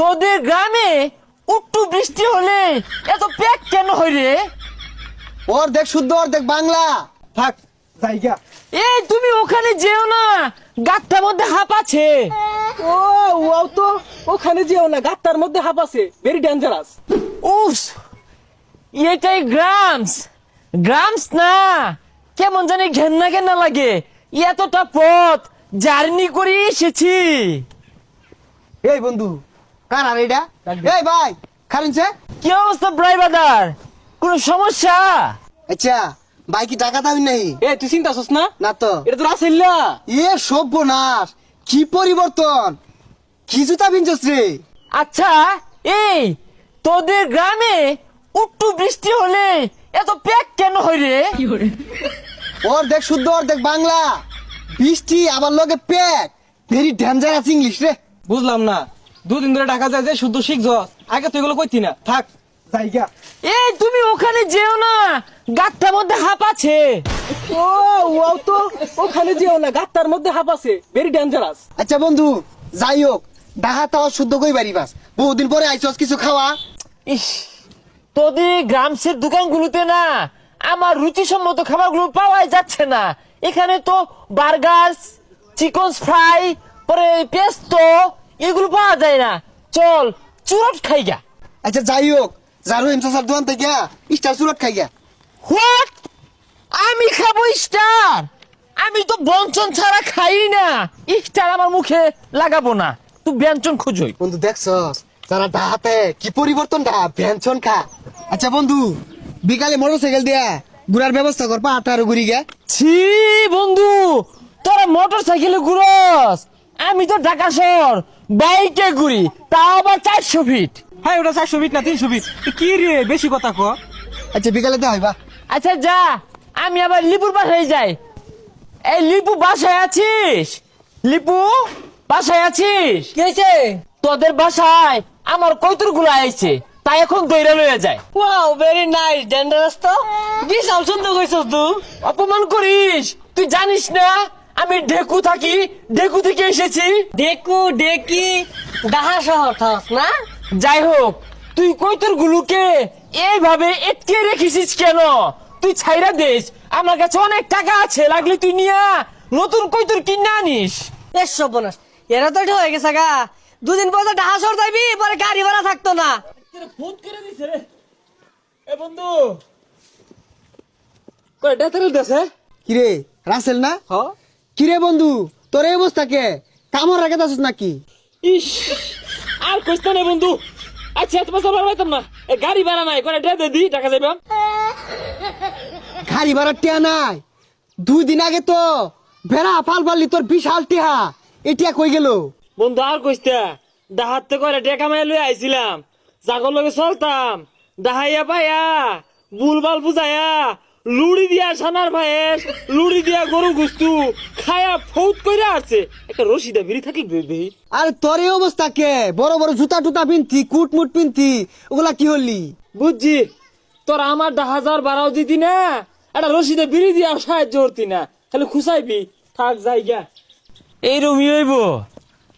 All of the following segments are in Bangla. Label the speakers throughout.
Speaker 1: তোদের গ্রামে একটু বৃষ্টি হলে এত প্যাক কেন হয় রে?
Speaker 2: অর্ধেক শুদ্ধ অর্ধেক বাংলা। থাক জায়গা।
Speaker 1: এই তুমি ওখানে যেও না, গাছটার মধ্যে হাঁপ আছে।
Speaker 3: ও ও তো ওখানে যেও না, গাত্তার মধ্যে হাঁপ আছে, ভেরি ডেঞ্জারাস।
Speaker 1: উফ, এটাই গ্রামস। গ্রামস না, কেমন জানি ঘেন্না ঘেন্না লাগে। এতটা পথ জার্নি করে এসেছি।
Speaker 2: এই বন্ধু কার আর এটা? এই ভাই খালিনছে।
Speaker 1: কি অবস্থা ড্রাইভার? কোনো সমস্যা?
Speaker 2: আচ্ছা ভাই কি টাকা দাবি নাই?
Speaker 3: এ তুই চিন্তা করছ না?
Speaker 2: না তো।
Speaker 3: এটা তো রাসেল্লা।
Speaker 2: এ সর্বনাশ, কি পরিবর্তন, কি জুতা পিনছস রে?
Speaker 1: আচ্ছা, এই তোদের গ্রামে একটু বৃষ্টি হলে এত প্যাক কেন হয় রে?
Speaker 2: অর্ধেক শুদ্ধ অর্ধেক বাংলা, বৃষ্টি আবার লগে প্যাক, ভেরি ডেঞ্জারাস ইংলিশ রে।
Speaker 3: বুঝলাম না, দুদিন ধরে ঢাকা যায় যে শুদ্ধ শিখছস, আগে তো এগুলো কইতি না। থাক জায়গা।
Speaker 1: এই তুমি ওখানে যেও না, গাছটার মধ্যে হাঁপ আছে।
Speaker 3: ও ও তো ওখানে যেও না, গাত্তার মধ্যে হাঁপ আছে, ভেরি ডেঞ্জারাস।
Speaker 2: আচ্ছা বন্ধু যাই হোক, ডাহা তাও শুদ্ধ কই বাড়ি বাস, বহুদিন পরে আইছস, কিছু খাওয়া।
Speaker 1: ইস, তোদের গ্রামসের দোকানগুলোতে না আমার রুচিসম্মত খাবারগুলো পাওয়াই যাচ্ছে না। এখানে তো বার্গার, চিকেন ফ্রাই, পরে পেস্তো এগুলো পাওয়া যায় না। চল চুরট খাই গা।
Speaker 2: আচ্ছা যাই হোক, যারু এমসাসার দোকান থেকে স্টার সুরট খাই গা।
Speaker 1: হোয়াট? আমি খাবো স্টার? আমি তো ব্যঞ্জন ছাড়া খাই না। স্টার আমার মুখে লাগাবো না, তুই ব্যঞ্জন খুঁজোই।
Speaker 2: বন্ধু দেখছস যারা ডাহাতে কি পরিবর্তন, ডাহা ভ্যানছন খা। আচ্ছা বন্ধু বিকালে মোটরসাইকেল দিয়া ঘুরার ব্যবস্থা কর, পা আঠারো ঘুরি গে।
Speaker 1: ছি বন্ধু, তোরা মোটর সাইকেলে ঘুরস, আমি তো ঢাকা শহর বাইকে ঘুরি, তাও আবার 400 ফিট।
Speaker 3: হ্যাঁ ওটা 400 ফিট না 300 ফিট। কি রে বেশি কথা ক।
Speaker 2: আচ্ছা বিকালে দেওয়া হইবা।
Speaker 1: আচ্ছা যা, আমি আবার লিপুর বাসায় যাই। এই লিপু বাসায় আছিস? লিপু বাসায় আছিস?
Speaker 3: কি হয়েছে?
Speaker 1: তোদের বাসায় আমার কৈতুর গুলো আইছে, তাই এখন দইরা লয়ে যায়।
Speaker 3: ওয়াও ভেরি নাইস, ডেঞ্জারাস তো। বিশাল সুন্দর কইছস তুই।
Speaker 1: অপমান করিস, তুই জানিস না আমি ঢেকু থাকি, ঢেকু থেকে এসেছি।
Speaker 3: দেখু দেখি ডাহা শহর থাস না?
Speaker 1: যাই হোক, তুই কৈতর গুলোকে এইভাবে এটকে রেখেছিস কেন? তুই ছাইরা দিস, আমার কাছে অনেক টাকা আছে, লাগলে তুই নিয়া নতুন কৈতর কিনে আনিস।
Speaker 3: এ সর্বনাশ, এরা তো এটা হয়ে গেছে গা। দুদিন পরে ডাহা শহর যাইবি, পরে গাড়ি ভাড়া থাকতো না।
Speaker 1: ফোন করে দিছে রে। এ বন্ধু কয় ডাক্তার দেশে?
Speaker 2: কিরে রাসেল না?
Speaker 3: হ
Speaker 2: কিরে বন্ধু তোর এই অবস্থা কে? কামড় রাখে যাচ্ছিস নাকি?
Speaker 1: ইস, আর কইছ না বন্ধু। আচ্ছা তোমার সবার পাইতাম না, এ গাড়ি ভাড়া নাই, করে ড্রাইভ দি টাকা যাইবা।
Speaker 2: গাড়ি ভাড়া টিয়া নাই? 2 দিন আগে তো ভেড়া ফাল ফাললি, তোর বিশাল টিহা, এটিয়া কই গেল?
Speaker 1: বন্ধু আর কইস্তা, ডাহাতে করে টেকা মাই লই আইছিলাম, জাগর লগে চলতাম, ডাহাইয়া পাইয়া বুলবাল বুঝাইয়া লুড়ি দিয়া সানার ভাইয়ের লুড়ি দিয়া গরু গুস্তু খায়া ফৌত কইরা আসছে। একটা রশিদা বিড়ি থাকি বেবি।
Speaker 2: আর তোর এই অবস্থা কে? বড় বড় জুতা টুতা পিনতি, কুট মুট পিনতি, ওগুলা কি হলি?
Speaker 1: বুঝছি, তোর আমার 10,000 বাড়াও দিতি না, একটা রশিদে বিড়ি দিয়া সাহায্য করতি না, খালি খুসাইবি। থাক যাইগা, এই রমি হইব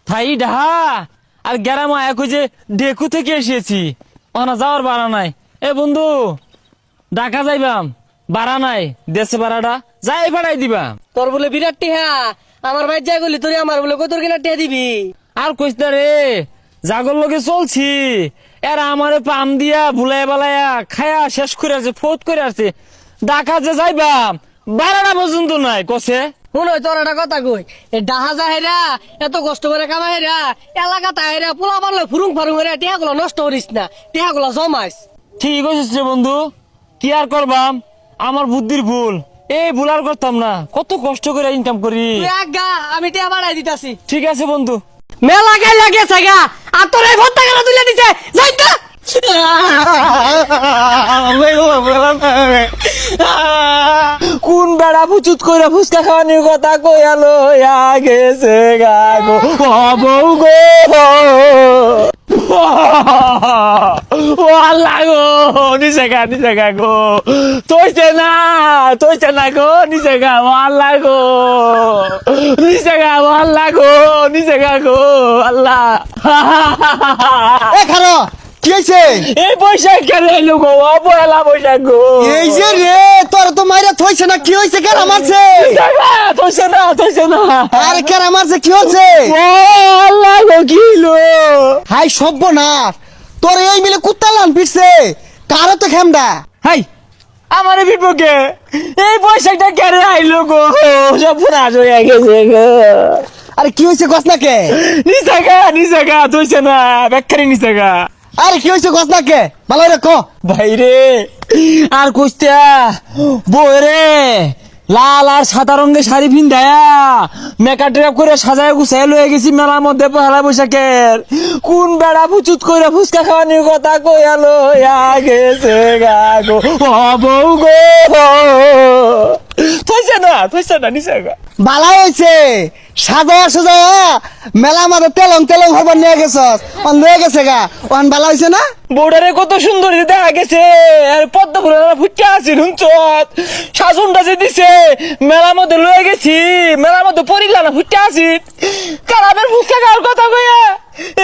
Speaker 1: থাই ডাহা আর গ্যারাম আয়া কই যে ডেকু থেকে এসেছি, ওনা যাওয়ার বাড়া নাই। এ বন্ধু ঢাকা যাইবাম, বাড়া নাই, দেশে বাড়াটা যাই ভাড়াই দিবা।
Speaker 3: তোর বলে বিরাট টিহা, আমার ভাই যাই গলি তুই আমার বলে কত কিনা টিহা দিবি?
Speaker 1: আর কইস না রে, জাগর লগে চলছি, এরা আমারে পাম দিয়া ভুলাই বালাইয়া খায়া শেষ করে আছে, ফোত করে আছে। ঢাকা যে যাইবাম বারাটা পর্যন্ত নাই কসে।
Speaker 3: শুন তোর একটা কথা কই, এই ডাহা যাহেরা এত কষ্ট করে কামাইরা এলাকা তাহেরা পোলা পারলে ফুরুং ফারুং হইরা টিহা গুলো নষ্ট করিস না, টিহা গুলো জমাইস।
Speaker 1: ঠিক আছে রে বন্ধু, কি আর করবাম, আমার বুদ্ধির ভুল, এই ভুল আর করতাম না, কত কষ্ট করে ইনকাম করি।
Speaker 3: তুই আজ্ঞা, আমি টিহা বাড়াই দিতাছি।
Speaker 1: ঠিক আছে বন্ধু।
Speaker 3: মেলা গাই লাগিয়েছে গা, আর তোর এই ভর্তা গেলা তুলে দিছে, যাইতা।
Speaker 1: কোন বেড়া ফুচুত কইরা ফুচকা খাওয়ানোর কথা কইয়ালো গেছে গা গো, বউ গো। ও আল্লাহ গো নিচে গা গো তৈছে না গো নিচে গা ও আল্লাহ গো নিচে গা ও আল্লাহ গো নিচে গা গো আল্লাহ
Speaker 2: এ খারো কি হয়েছে
Speaker 1: এই বৈশাখ কেন এলো গো অবহেলা বৈশাখ গো
Speaker 2: এই যে রে তোর তো মাইরা থইছে না কি হয়েছে কেন মারছে
Speaker 1: তৈছে না
Speaker 2: আরে কেন মারছে কি হচ্ছে
Speaker 1: ও আল্লাহ গো কি হলো
Speaker 2: হাই সর্বনাশ তোর এই মিলে কুত্তা লান পিটছে কারো তো খেমডা
Speaker 1: হাই আমার বিপক্ষে এই বৈশাখটা কেন আইলো গো সব নাশ হয়ে গেছে গো
Speaker 2: আরে কি হয়েছে গছ নাকে
Speaker 1: নিচে গা তৈছে না ব্যাখ্যারি নিচে গা
Speaker 2: আরে কি হয়েছে গছ নাকে ভালো রে ক
Speaker 1: ভাইরে আর কুস্তা বই রে লাল আর সাদা রঙের শাড়ি পিন্ধায়া মেকআপ টেকআপ করে সাজায় গুছাই লয়ে গেছি মেলার মধ্যে পহেলা বৈশাখের কোন বেড়া ফুচুত করে ফুচকা খাওয়ানির কথা কইয়া লইয়া গেছে গা গো ও বউ গো থইছে না নিচে গা
Speaker 2: বালা হয়েছে সাজায়া সাজায়া মেলা মাঝে তেলং হবার নিয়ে গেছ লয়ে গেছে গা ওখান বালা হয়েছে না
Speaker 1: বর্ডারে কত সুন্দর দেখা গেছে আর পদ্ম ফুলের ফুটে আছে হুঞ্চত সাজনটা যে দিছে মেলার মধ্যে লয়ে গেছি মেলার মধ্যে পরিলা না ফুটে আছি কারাবের ফুচকা খাওয়ার কথা কইয়া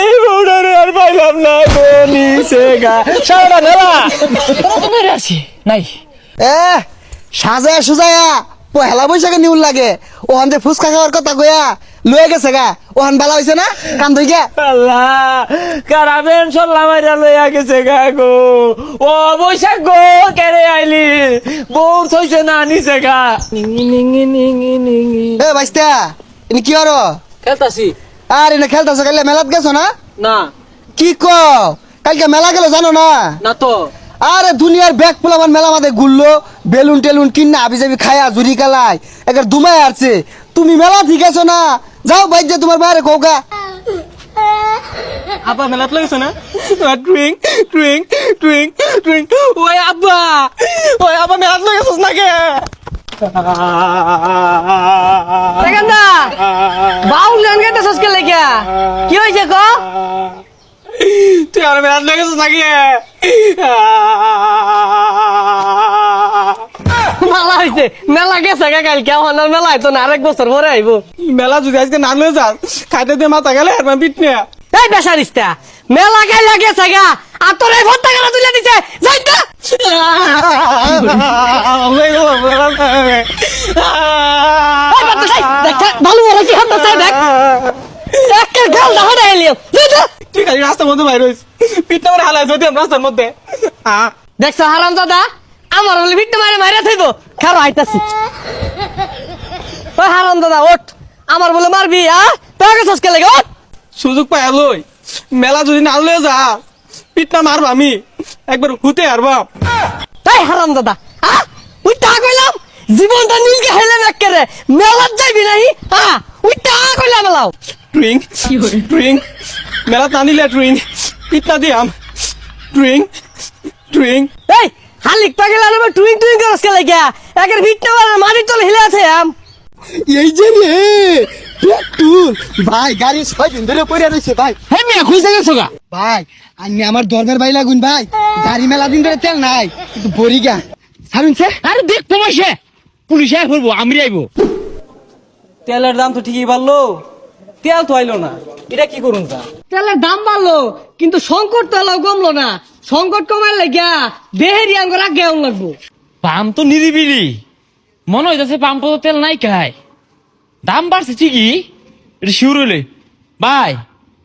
Speaker 1: এই বর্ডারে আর পাইলাম না গো নিচে গা সারাটা মেলা মেরে আছি নাই
Speaker 2: এ সাজায়া সুজায়া পহেলা বৈশাখে নিউল লাগে ওখান যে ফুচকা খাওয়ার কথা কইয়া লয়ে গেছে গা ওখান বালা হয়েছে না কান ধই গে
Speaker 1: আল্লাহ কারাবেন সল্লা মাইরা লইয়া গেছে গা গো ও বৈশাখ গো কেড়ে আইলি বউ থইছে না নিচে গা
Speaker 2: এ বাইস্তা ইনি কি হলো
Speaker 1: খেলতাছি
Speaker 2: আর এনে খেলতেছো কাইলে মেলাত গেছো না
Speaker 1: না
Speaker 2: কি ক কালকে মেলা গেল জানো না
Speaker 1: না তো
Speaker 2: আরে দুনিয়ার ব্যাগ পোলাবান মেলা মাঝে ঘুরলো বেলুন টেলুন কিনা আবি যাবি খায়া জুরি কালাই একের দুমায় আসছে তুমি মেলা ঠিক আছো না যাও বাইর যে তোমার বাইরে কৌকা
Speaker 1: আব্বা মেলাত লাগছে না টুইং টুইং টুইং টুইং ওই আব্বা মেলাত লাগছিস না কে
Speaker 3: সেকেন্দা বাউল গান গাইতে সসকে লেগা কি হয়েছে ক
Speaker 1: তুই আর মেলাত লাগছিস না কে
Speaker 3: মেলা হয়েছে মেলা গেছে গা কালকে আমার মেলা হয়তো না আরেক বছর পরে আইব
Speaker 1: মেলা যদি আজকে না লয়ে যাস খাইতে দিয়ে মাথা গেলে আর পিট নিয়ে
Speaker 3: এই বেসারিস্তা মেলা গাইলা গেছে গা আর তোর এই ভর্তা গেলা তুলে দিছে যাই তো এই বাচ্চা যাই, দেখ, ভালো বলে কি হাত আছে দেখ একের গাল না হড়াই লিও
Speaker 1: তুই খালি রাস্তার মধ্যে বাইর হইস পিঠটা মানে হালাই যদি রাস্তার মধ্যে
Speaker 3: দেখছো হারাম দাদা আমার বলে ভিট্টে মারে মাইরা থাইব খারো আইতাছি ওই হারাম দাদা ওঠ আমার বলে মারবি তোকে সসকে লাগে ওঠ
Speaker 1: সুযোগ পাই লই মেলা যদি না লয়ে যা পিঠটা মারব আমি একবার হুতে আর বাপ
Speaker 3: তাই হারাম দাদা ওই টা কইলাম জীবনটা নীলকে হেলাম একেরে মেলাত যাইবি নাই ওই টা কইলাম মেলাও
Speaker 1: টুইং টুইং মেলা টানিলে টুইং পিঠটা দিয়াম টুইং টুইং
Speaker 3: এই হালিক পাগলা না টুইং টুইং করসকে লাগা একের ভিট্টে মারে মারি তলে হিলা আছে
Speaker 2: এই যে রে পেট্রোল ভাই গাড়ি 6 দিন ধরে পড়ে রইছে ভাই
Speaker 1: হে মিয়া খুঁজে গেছো গা
Speaker 2: ভাই আন্নি আমার দরবার ভাই লাগুন ভাই গাড়ি মেলা দিন ধরে তেল নাই কিন্তু বড়ি গা হারুন স্যার
Speaker 1: আরে দেখ তোমাশে পুলিশ আয় করবো আমি আইবো তেলের দাম তো ঠিকই বাড়লো তেল তো আইলো না এটা কি করুন তা
Speaker 3: তেলের দাম বাড়লো কিন্তু সংকট তো আলাও কমলো না সংকট কমার লাগিয়া দেহেরি আঙ্গর আগে লাগবো
Speaker 1: পাম্প তো নিরিবিলি মনে হইতেছে পাম্প তো তেল নাই খায় দাম বাড়ছে ঠিকই এটা শিউর হইলে ভাই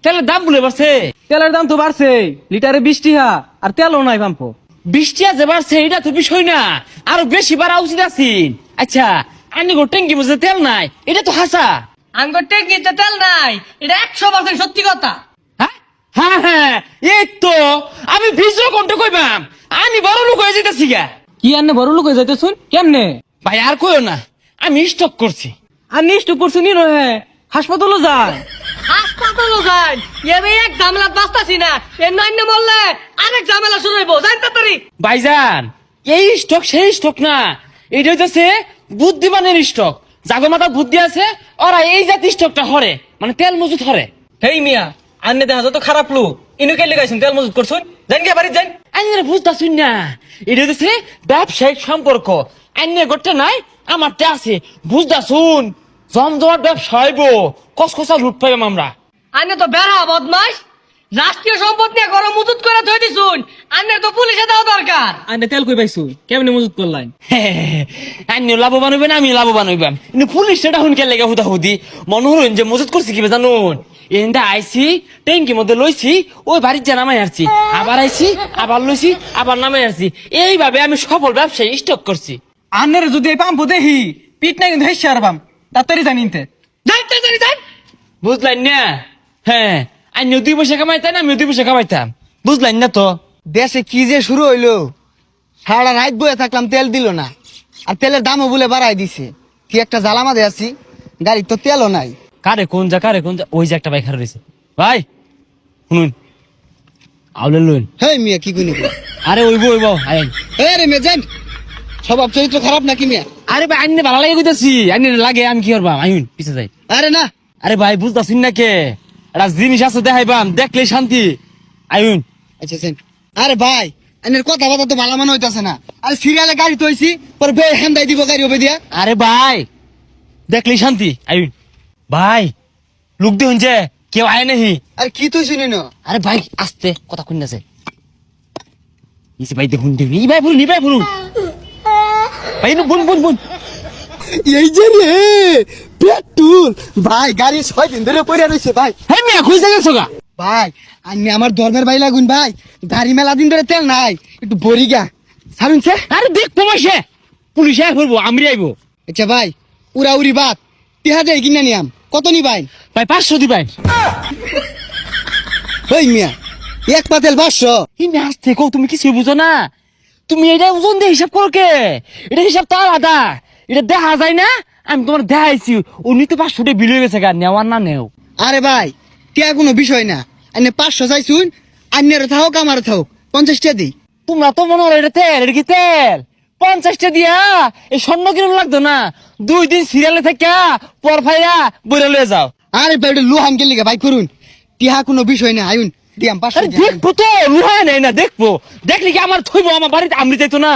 Speaker 1: তেলের দাম বলে বাড়ছে
Speaker 4: তেলের দাম তো বাড়ছে লিটারে 20 টাকা আর তেলও নাই পাম্প
Speaker 1: বৃষ্টি আছে বাড়ছে এটা তো বিষয় না আরো বেশি বাড়া উচিত আছেন আচ্ছা আনি গো ট্যাঙ্কি মধ্যে তেল নাই এটা তো হাসা
Speaker 3: আঙ্গর টেকিতে তেল নাই এটা 100% সত্যি কথা
Speaker 1: হ্যাঁ হ্যাঁ হ্যাঁ এই তো আমি ভিজো কোনটা কইবাম আমি বড় লোক হয়ে যেতেছি গা
Speaker 4: কি আনে বড় লোক হয়ে যাইতে শুন কেমনে
Speaker 1: ভাই আর কইও না আমি স্টক করছি
Speaker 4: আর নিষ্ঠ করছো নি রহে হাসপাতালও যায়
Speaker 3: হাসপাতালও যাই এবে এক ঝামেলা বাঁচতাছি না এর নাইন্য বললে আরেক ঝামেলা শুরু হইব জান তাড়াতাড়ি
Speaker 1: ভাইজান এই স্টক সেই স্টক না এটা হইতেছে বুদ্ধিমানের স্টক জাগো মাথা বুদ্ধি আছে ওরা এই জাতি স্টকটা হরে মানে তেল মজুত হরে
Speaker 4: হেই মিয়া আন্নে দেখা তো খারাপ লোক ইনু কে লাগাইছেন তেল মজুত করছুন জান কে বাড়ি যান
Speaker 1: আইনের বুঝতাছুন না এটা হচ্ছে ব্যবসায়িক সম্পর্ক আইনের গড়তে নাই আমারটা আছে বুঝতাছুন জমজমাট ব্যবসা হইব কসকসা লুট পাইবাম আমরা
Speaker 3: আনে তো বেড়া বদমাস রাষ্ট্রীয় সম্পদ নিয়ে ঘরে মজুত করে থই দিছুন আনে তো পুলিশে দেওয়া দরকার
Speaker 4: আইনে তেল কই পাইছু কেমনে মজুত করলাইন
Speaker 1: আইনিও লাভবান হইবেন আমি লাভবান হইবাম কিন্তু পুলিশ সেটা হুনকে লেগে হুদা হুদি মনে হলেন যে মজুত করছি কি জানুন এনটা আইছি ট্যাঙ্কির মধ্যে লইছি ওই বাড়ির যে নামাই আসছি আবার আইছি আবার লইছি আবার নামাই আসছি এইভাবে আমি সফল ব্যবসায়ী স্টক করছি
Speaker 4: আন্নের যদি এই পাম্প দেখি পিট না কিন্তু হেসে আরবাম তাড়াতাড়ি জানিনতে
Speaker 3: যাই
Speaker 1: বুঝলেন না হ্যাঁ আইনিও 2 পয়সা কামাইতাম আমিও 2 পয়সা কামাইতাম বুঝলেন না তো
Speaker 2: দেশে কি যে শুরু হইলো সারা রাত বয়ে থাকলাম তেল দিল না আর তেলের দামও বলে বাড়াই দিছে কি একটা জ্বালামাদে আছি গাড়ির তো তেলও নাই
Speaker 1: কারে কোন যা ওই যে একটা বাইক হারা রয়েছে ভাই শুনুন আউলে লুন
Speaker 2: হেই মিয়া কি কইনি
Speaker 1: আরে ওইব আইন
Speaker 2: রে মেজেন্ট স্বভাব চরিত্র খারাপ নাকি মিয়া
Speaker 1: আরে ভাই আইনে ভালো লাগে কইতাছি আইনে লাগে আমি কি করবাম আইন পিছে যাই
Speaker 2: আরে না
Speaker 1: আরে ভাই বুঝতাছিন না কে একটা জিনিস আছে দেখাইবাম দেখলে শান্তি আইন
Speaker 2: আচ্ছা সেন আরে ভাই এনের কথা বাতা তো ভালো মনে হইতাছে না আরে সিরিয়ালে গাড়ি তো হইছি পর বে হেন্দাই দিব গাড়ি হবে দিয়া
Speaker 1: আরে ভাই দেখলে শান্তি আইন ভাই লোক দেখুন যে কেউ আয় নাহি
Speaker 2: আরে কি তুই শুনি না
Speaker 1: আরে ভাই আস্তে কথা কই না যে ইসে ভাই দেখুন ই ভাই বলুন ভাই বুন
Speaker 2: এই যে রে পেট্রোল ভাই গাড়ি 6 দিন ধরে পড়ে রইছে ভাই
Speaker 1: হে মিয়া খুঁজে গেছো গা
Speaker 2: ভাই আমি আমার ধর্মের ভাই লাগুন ভাই গাড়ি মেলা দিন ধরে তেল নাই একটু বড়ি গা ছাড়ুন সে
Speaker 1: আরে দেখ তোমাশে পুলিশ আয় করবো আমি আইবো
Speaker 2: আচ্ছা ভাই উড়া উড়ি বাত 3000 কিনে নিয়াম কত নি ভাই
Speaker 1: ভাই 500 দিবাই
Speaker 2: ওই মিয়া এক পাতেল 500
Speaker 1: এই নাচ থেকে তুমি কিছু বুঝো না তুমি এটা ওজন দিয়ে হিসাব করো কে এটা হিসাব তো আলাদা এটা দেখা যায় না আমি তোমার দেখাইছি উনি তো 500 টাকা বিল হয়ে গেছে গা নেওয়ার না নেও
Speaker 2: আরে ভাই টিয়া কোনো বিষয় না আনে 500 চাইছুন আন্যের থাক আমার থাক 50 টাকা দিই
Speaker 1: তোমরা তো মনে হলো এটা তেল এটা কি তেল 50 টাকা দিয়া এই স্বর্ণ কিরম লাগতো না 2 দিন সিরিয়ালে থেকে পর ফাইয়া বইরা লয়ে যাও
Speaker 2: আরে ভাই লোহান কে লিগা ভাই করুন টিয়া কোনো বিষয় না আইন দিয়াম 500
Speaker 1: আরে দেখবো তো লুহায় নাই না দেখবো দেখলে কি আমার থইবো আমার বাড়িতে আমরি যাইতো না